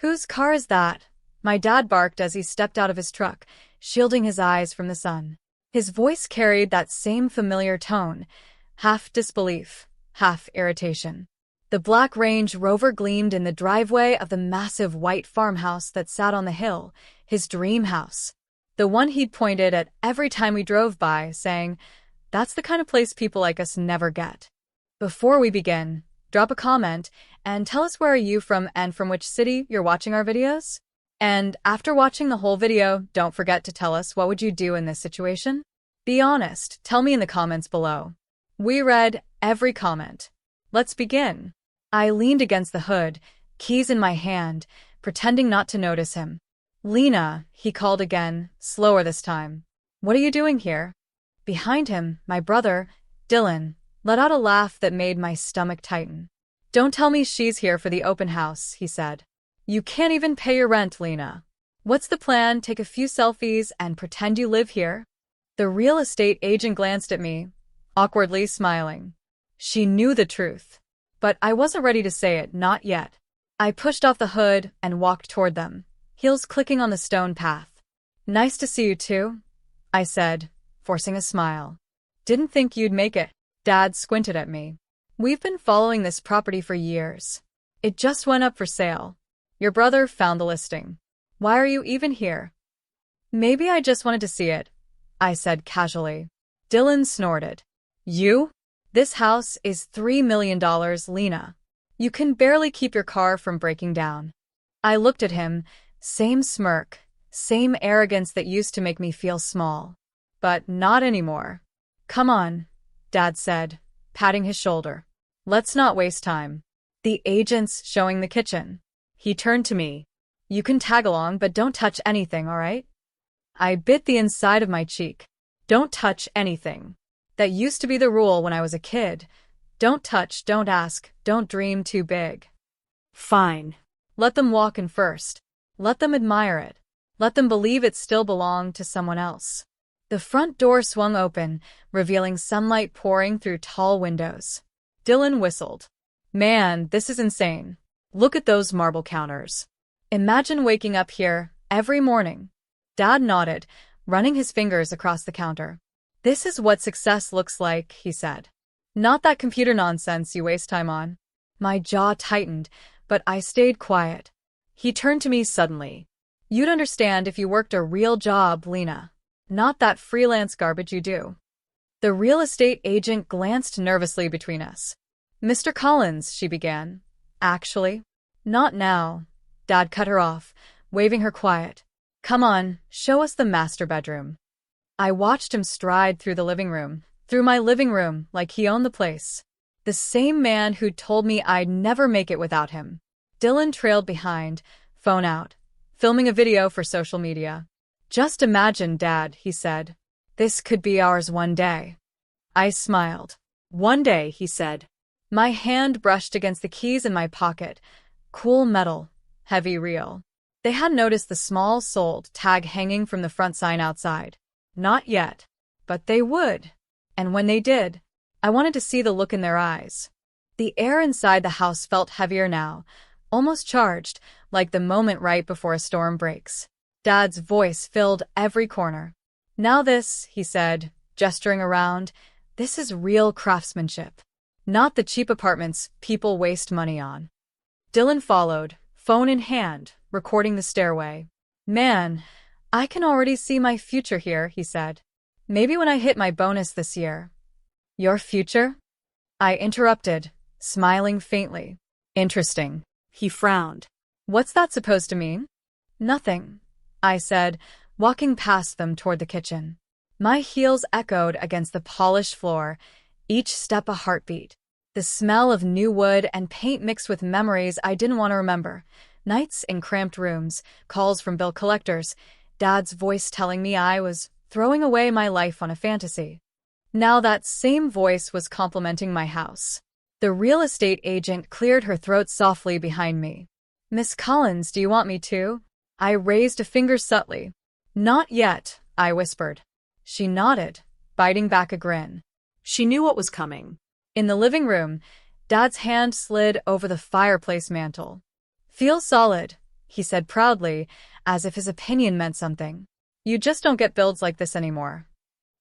Whose car is that? My dad barked as he stepped out of his truck, shielding his eyes from the sun. His voice carried that same familiar tone, half disbelief, half irritation. The black Range Rover gleamed in the driveway of the massive white farmhouse that sat on the hill, his dream house. The one he'd pointed at every time we drove by, saying, "That's the kind of place people like us never get." Before we begin, drop a comment and tell us where are you from and from which city you're watching our videos? And after watching the whole video, don't forget to tell us what would you do in this situation? Be honest, tell me in the comments below. We read every comment. Let's begin. I leaned against the hood, keys in my hand, pretending not to notice him. "Lena," he called again, slower this time. "What are you doing here?" Behind him, my brother, Dylan, let out a laugh that made my stomach tighten. "Don't tell me she's here for the open house," he said. "You can't even pay your rent, Lena. What's the plan? Take a few selfies and pretend you live here?" The real estate agent glanced at me, awkwardly smiling. She knew the truth. But I wasn't ready to say it, not yet. I pushed off the hood and walked toward them, heels clicking on the stone path. "Nice to see you too," I said, forcing a smile. "Didn't think you'd make it." Dad squinted at me. "We've been following this property for years. It just went up for sale. Your brother found the listing. Why are you even here?" "Maybe I just wanted to see it," I said casually. Dylan snorted. "You? This house is $3 million, Lena. You can barely keep your car from breaking down." I looked at him, same smirk, same arrogance that used to make me feel small. But not anymore. "Come on," Dad said, patting his shoulder. "Let's not waste time." The agent's showing the kitchen. He turned to me. "You can tag along, but don't touch anything, all right?" I bit the inside of my cheek. Don't touch anything. That used to be the rule when I was a kid. Don't touch, don't ask, don't dream too big. Fine. Let them walk in first. Let them admire it. Let them believe it still belonged to someone else. The front door swung open, revealing sunlight pouring through tall windows. Dylan whistled. "Man, this is insane. Look at those marble counters. Imagine waking up here every morning." Dad nodded, running his fingers across the counter. "This is what success looks like," he said. "Not that computer nonsense you waste time on." My jaw tightened, but I stayed quiet. He turned to me suddenly. "You'd understand if you worked a real job, Lena. Not that freelance garbage you do." The real estate agent glanced nervously between us. "Mr. Collins," she began. "Actually, not now." Dad cut her off, waving her quiet. "Come on, show us the master bedroom." I watched him stride through the living room, through my living room, like he owned the place. The same man who'd told me I'd never make it without him. Dylan trailed behind, phone out, filming a video for social media. "Just imagine, Dad," he said. "This could be ours one day." I smiled. "One day," he said. My hand brushed against the keys in my pocket. Cool metal, heavy real. They hadn't noticed the small sold tag hanging from the front sign outside. Not yet. But they would. And when they did, I wanted to see the look in their eyes. The air inside the house felt heavier now, almost charged, like the moment right before a storm breaks. Dad's voice filled every corner. "Now this," he said, gesturing around, "this is real craftsmanship. Not the cheap apartments people waste money on." Dylan followed, phone in hand, recording the stairway. "Man, I can already see my future here," he said. "Maybe when I hit my bonus this year." "Your future?" I interrupted, smiling faintly. "Interesting." He frowned. "What's that supposed to mean?" "Nothing," I said, walking past them toward the kitchen. My heels echoed against the polished floor, each step a heartbeat. The smell of new wood and paint mixed with memories I didn't want to remember. Nights in cramped rooms, calls from bill collectors, Dad's voice telling me I was throwing away my life on a fantasy. Now that same voice was complimenting my house. The real estate agent cleared her throat softly behind me. "Miss Collins, do you want me to?" I raised a finger subtly. "Not yet," I whispered. She nodded, biting back a grin. She knew what was coming. In the living room, Dad's hand slid over the fireplace mantel. "Feel solid," he said proudly, as if his opinion meant something. You just don't get builds like this anymore.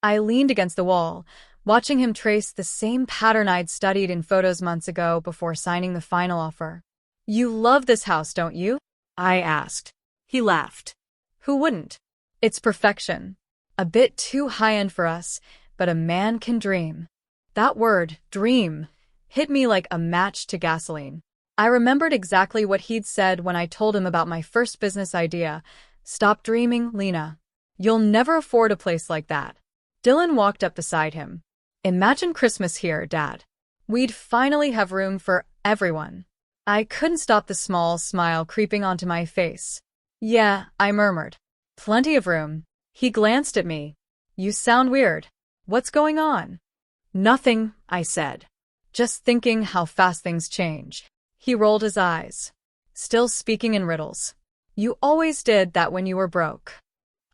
I leaned against the wall, watching him trace the same pattern I'd studied in photos months ago before signing the final offer. You love this house, don't you? I asked. He laughed. Who wouldn't? It's perfection. A bit too high-end for us, but a man can dream. That word, dream, hit me like a match to gasoline. I remembered exactly what he'd said when I told him about my first business idea. Stop dreaming, Lena. You'll never afford a place like that. Dylan walked up beside him. Imagine Christmas here, Dad. We'd finally have room for everyone. I couldn't stop the small smile creeping onto my face. Yeah, I murmured. Plenty of room. He glanced at me. You sound weird. What's going on? Nothing, I said. Just thinking how fast things change. He rolled his eyes. Still speaking in riddles. You always did that when you were broke.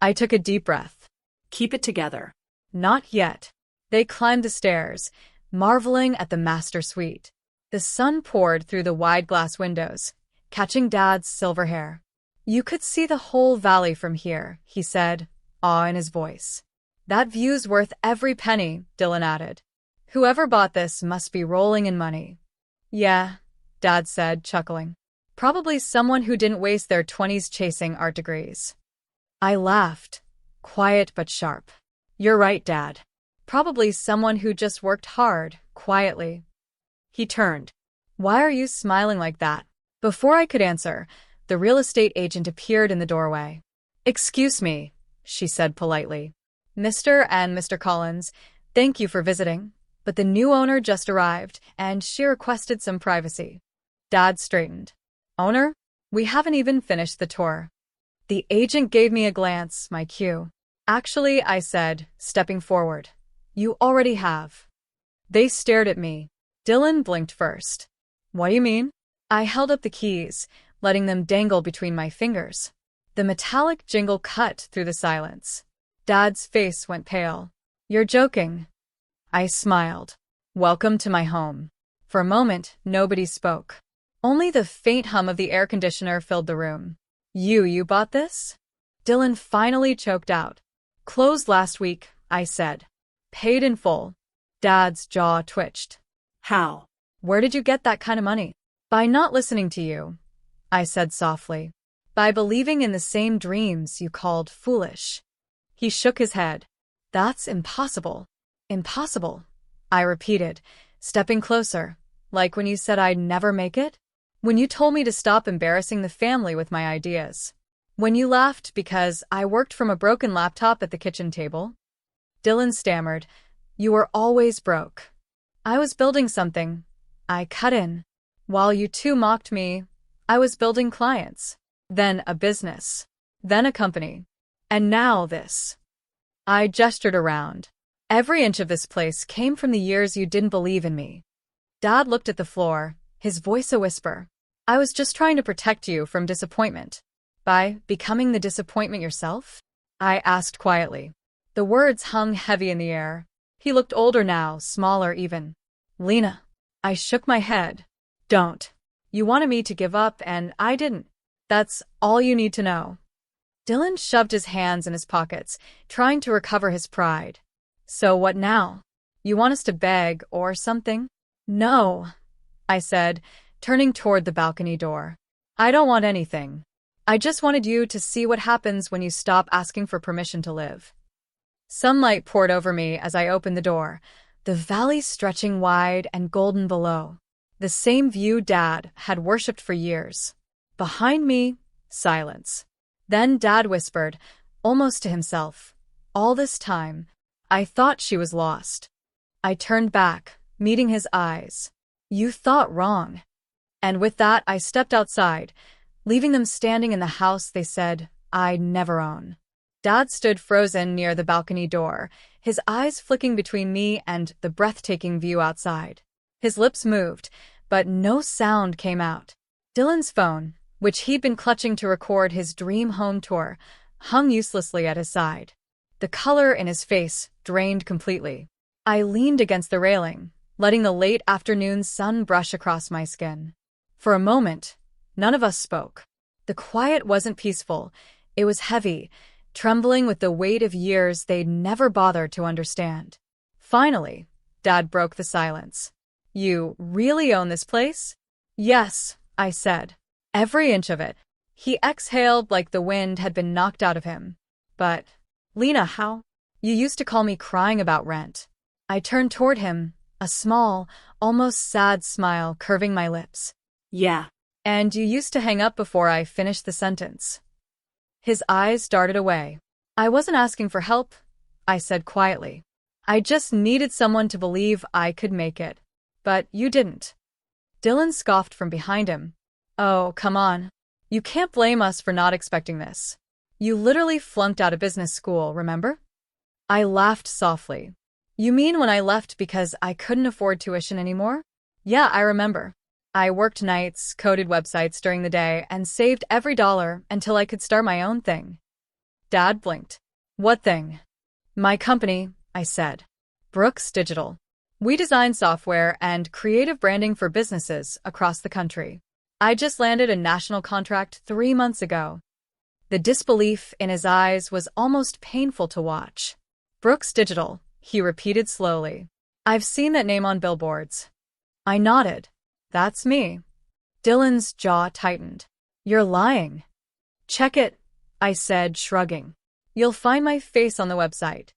I took a deep breath. Keep it together. Not yet. They climbed the stairs, marveling at the master suite. The sun poured through the wide glass windows, catching Dad's silver hair. You could see the whole valley from here, he said, awe in his voice. That view's worth every penny, Dylan added. Whoever bought this must be rolling in money. Yeah, Dad said, chuckling. Probably someone who didn't waste their 20s chasing art degrees. I laughed, quiet but sharp. You're right, Dad. Probably someone who just worked hard, quietly. He turned. Why are you smiling like that? Before I could answer, the real estate agent appeared in the doorway. Excuse me, she said politely. Mr. and Mr. Collins, thank you for visiting, but the new owner just arrived, and she requested some privacy. Dad straightened. Owner? We haven't even finished the tour. The agent gave me a glance, my cue. Actually, I said, stepping forward. You already have. They stared at me. Dylan blinked first. What do you mean? I held up the keys, letting them dangle between my fingers. The metallic jingle cut through the silence. Dad's face went pale. You're joking. I smiled. Welcome to my home. For a moment, nobody spoke. Only the faint hum of the air conditioner filled the room. You bought this? Dylan finally choked out. Closed last week, I said. Paid in full. Dad's jaw twitched. How? Where did you get that kind of money? By not listening to you, I said softly. By believing in the same dreams you called foolish. He shook his head. That's impossible. Impossible, I repeated, stepping closer, like when you said I'd never make it? When you told me to stop embarrassing the family with my ideas. When you laughed because I worked from a broken laptop at the kitchen table. Dylan stammered. You were always broke. I was building something. I cut in. While you two mocked me, I was building clients. Then a business. Then a company. And now this. I gestured around. Every inch of this place came from the years you didn't believe in me. Dad looked at the floor, his voice a whisper. I was just trying to protect you from disappointment. By becoming the disappointment yourself? I asked quietly. The words hung heavy in the air. He looked older now, smaller even. Lena. I shook my head. Don't. You wanted me to give up and I didn't. That's all you need to know. Dylan shoved his hands in his pockets, trying to recover his pride. So what now? You want us to beg or something? No, I said, turning toward the balcony door. I don't want anything. I just wanted you to see what happens when you stop asking for permission to live. Sunlight poured over me as I opened the door, the valley stretching wide and golden below. The same view Dad had worshipped for years. Behind me, silence. Then Dad whispered, almost to himself, all this time, I thought she was lost. I turned back, meeting his eyes. You thought wrong. And with that, I stepped outside, leaving them standing in the house they said I'd never own. Dad stood frozen near the balcony door, his eyes flicking between me and the breathtaking view outside. His lips moved, but no sound came out. Dylan's phone, which he'd been clutching to record his dream home tour, hung uselessly at his side. The color in his face drained completely. I leaned against the railing, letting the late afternoon sun brush across my skin. For a moment, none of us spoke. The quiet wasn't peaceful. It was heavy, trembling with the weight of years they'd never bothered to understand. Finally, Dad broke the silence. You really own this place? Yes, I said. Every inch of it. He exhaled like the wind had been knocked out of him. But, Lena, how? You used to call me crying about rent. I turned toward him, a small, almost sad smile curving my lips. Yeah. And you used to hang up before I finished the sentence. His eyes darted away. I wasn't asking for help, I said quietly. I just needed someone to believe I could make it. But you didn't. Dylan scoffed from behind him. Oh, come on. You can't blame us for not expecting this. You literally flunked out of business school, remember? I laughed softly. You mean when I left because I couldn't afford tuition anymore? Yeah, I remember. I worked nights, coded websites during the day, and saved every dollar until I could start my own thing. Dad blinked. What thing? My company, I said. Brooks Digital. We design software and creative branding for businesses across the country. I just landed a national contract 3 months ago. The disbelief in his eyes was almost painful to watch. Brooks Digital, he repeated slowly. I've seen that name on billboards. I nodded. That's me. Dylan's jaw tightened. You're lying. Check it, I said, shrugging. You'll find my face on the website.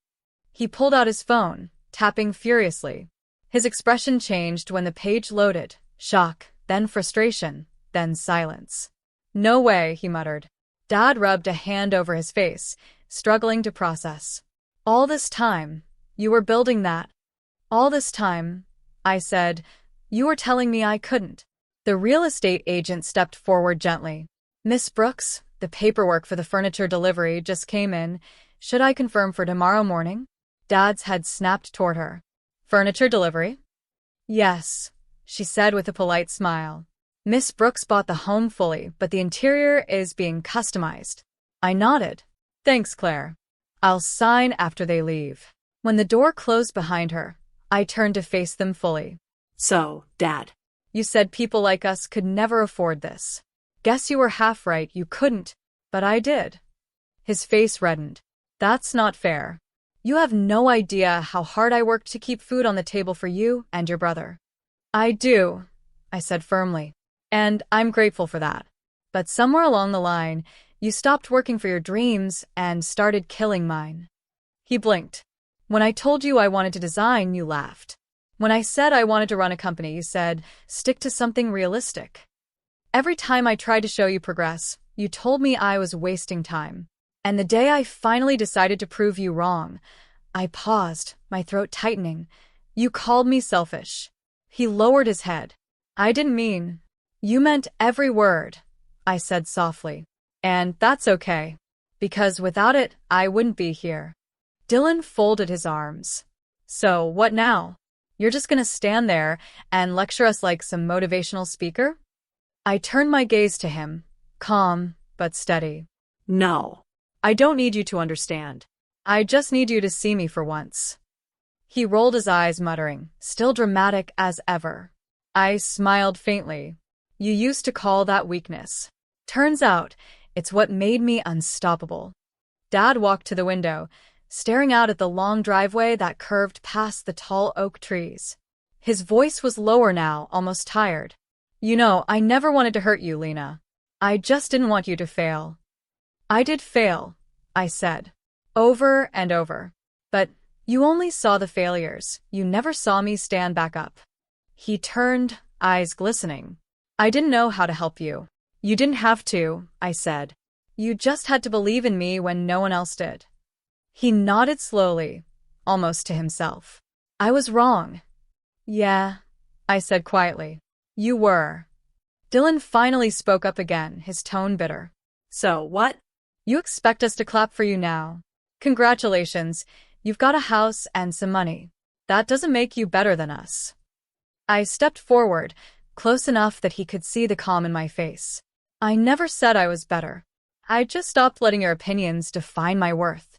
He pulled out his phone, tapping furiously. His expression changed when the page loaded. Shock, then frustration, then silence. No way, he muttered. Dad rubbed a hand over his face, struggling to process. All this time, you were building that. All this time, I said, you were telling me I couldn't. The real estate agent stepped forward gently. Miss Brooks, the paperwork for the furniture delivery just came in. Should I confirm for tomorrow morning? Dad's head snapped toward her. Furniture delivery? Yes, she said with a polite smile. Miss Brooks bought the home fully, but the interior is being customized. I nodded. Thanks, Claire. I'll sign after they leave. When the door closed behind her, I turned to face them fully. So, Dad. You said people like us could never afford this. Guess you were half right, you couldn't, but I did. His face reddened. That's not fair. You have no idea how hard I worked to keep food on the table for you and your brother. I do, I said firmly. And I'm grateful for that. But somewhere along the line, you stopped working for your dreams and started killing mine. He blinked. When I told you I wanted to design, you laughed. When I said I wanted to run a company, you said, stick to something realistic. Every time I tried to show you progress, you told me I was wasting time. And the day I finally decided to prove you wrong, I paused, my throat tightening. You called me selfish. He lowered his head. I didn't mean. You meant every word, I said softly. And that's okay. Because without it, I wouldn't be here. Dylan folded his arms. So, what now? You're just gonna stand there and lecture us like some motivational speaker? I turned my gaze to him, calm but steady. No. I don't need you to understand. I just need you to see me for once. He rolled his eyes, muttering, still dramatic as ever. I smiled faintly. You used to call that weakness. Turns out, it's what made me unstoppable. Dad walked to the window, staring out at the long driveway that curved past the tall oak trees. His voice was lower now, almost tired. You know, I never wanted to hurt you, Lena. I just didn't want you to fail. I did fail, I said, over and over. But you only saw the failures. You never saw me stand back up. He turned, eyes glistening. I didn't know how to help you. You didn't have to, I said. You just had to believe in me when no one else did. He nodded slowly, almost to himself. I was wrong. Yeah, I said quietly. You were. Dylan finally spoke up again, his tone bitter. So, what? You expect us to clap for you now. Congratulations, you've got a house and some money. That doesn't make you better than us. I stepped forward, close enough that he could see the calm in my face. I never said I was better. I just stopped letting your opinions define my worth.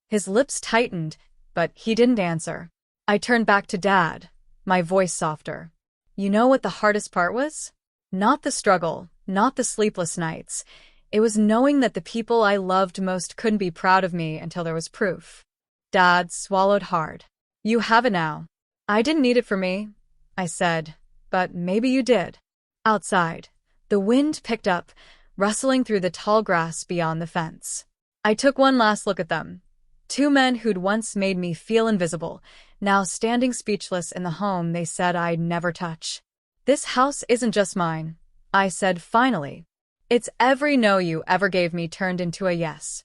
His lips tightened, but he didn't answer. I turned back to Dad, my voice softer. You know what the hardest part was? Not the struggle, not the sleepless nights. It was knowing that the people I loved most couldn't be proud of me until there was proof. Dad swallowed hard. You have it now. I didn't need it for me, I said, but maybe you did. Outside, the wind picked up, rustling through the tall grass beyond the fence. I took one last look at them. Two men who'd once made me feel invisible, now standing speechless in the home they said I'd never touch. This house isn't just mine, I said finally. It's every no you ever gave me turned into a yes.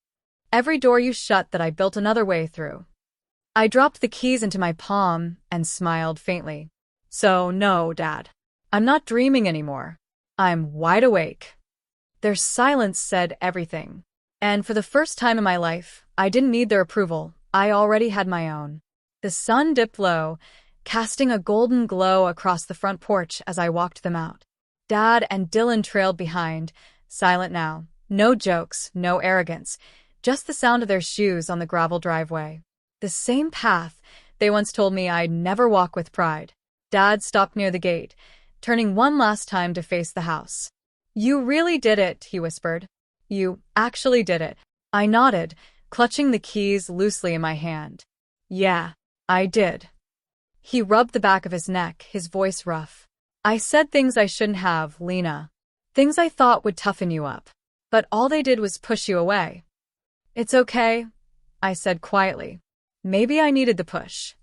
Every door you shut that I built another way through. I dropped the keys into my palm and smiled faintly. So no, Dad. I'm not dreaming anymore. I'm wide awake. Their silence said everything. And for the first time in my life, I didn't need their approval. I already had my own. The sun dipped low, casting a golden glow across the front porch as I walked them out. Dad and Dylan trailed behind, silent now. No jokes, no arrogance, just the sound of their shoes on the gravel driveway. The same path they once told me I'd never walk with pride. Dad stopped near the gate, turning one last time to face the house. You really did it, he whispered. You actually did it. I nodded, clutching the keys loosely in my hand. Yeah, I did. He rubbed the back of his neck, his voice rough. I said things I shouldn't have, Lena. Things I thought would toughen you up. But all they did was push you away. It's okay, I said quietly. Maybe I needed the push.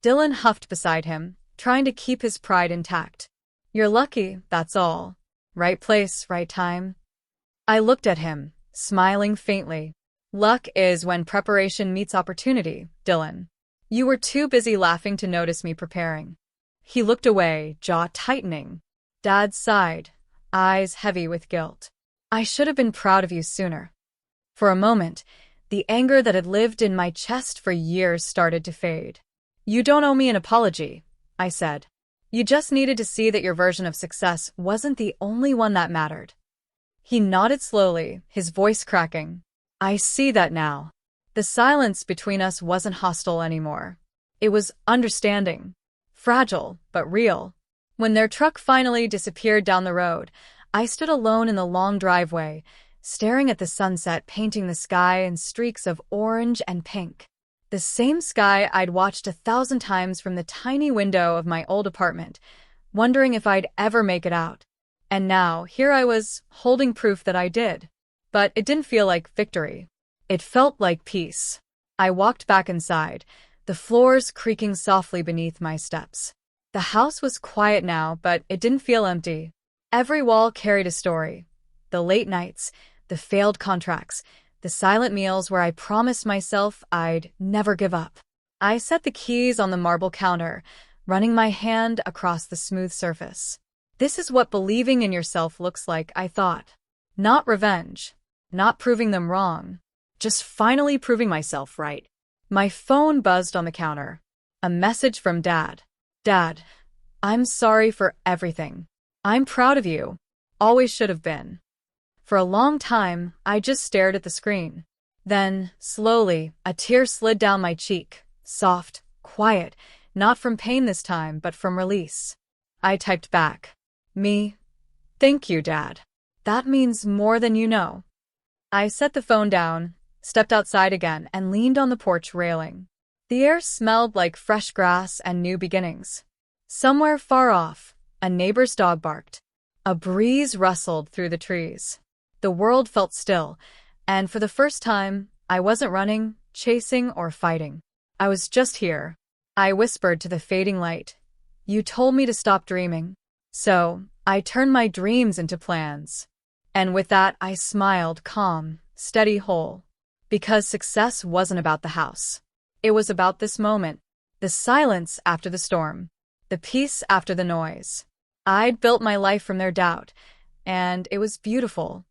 Dylan huffed beside him, trying to keep his pride intact. You're lucky, that's all. Right place, right time. I looked at him, smiling faintly. Luck is when preparation meets opportunity, Dylan. You were too busy laughing to notice me preparing. He looked away, jaw tightening. Dad sighed, eyes heavy with guilt. I should have been proud of you sooner. For a moment, the anger that had lived in my chest for years started to fade. You don't owe me an apology, I said. You just needed to see that your version of success wasn't the only one that mattered. He nodded slowly, his voice cracking. I see that now. The silence between us wasn't hostile anymore. It was understanding. Fragile, but real. When their truck finally disappeared down the road, I stood alone in the long driveway, staring at the sunset painting the sky in streaks of orange and pink. The same sky I'd watched 1,000 times from the tiny window of my old apartment, wondering if I'd ever make it out. And now, here I was, holding proof that I did. But it didn't feel like victory. It felt like peace. I walked back inside, the floors creaking softly beneath my steps. The house was quiet now, but it didn't feel empty. Every wall carried a story. The late nights, the failed contracts, the silent meals where I promised myself I'd never give up. I set the keys on the marble counter, running my hand across the smooth surface. This is what believing in yourself looks like, I thought. Not revenge, not proving them wrong, just finally proving myself right. My phone buzzed on the counter. A message from Dad. Dad, I'm sorry for everything. I'm proud of you. Always should have been. For a long time, I just stared at the screen. Then, slowly, a tear slid down my cheek. Soft, quiet, not from pain this time, but from release. I typed back. Me? Thank you, Dad. That means more than you know. I set the phone down, stepped outside again, and leaned on the porch railing. The air smelled like fresh grass and new beginnings. Somewhere far off, a neighbor's dog barked. A breeze rustled through the trees. The world felt still, and for the first time, I wasn't running, chasing, or fighting. I was just here. I whispered to the fading light. You told me to stop dreaming. So, I turned my dreams into plans. And with that, I smiled, calm, steady, whole. Because success wasn't about the house. It was about this moment. The silence after the storm. The peace after the noise. I'd built my life from their doubt, and it was beautiful.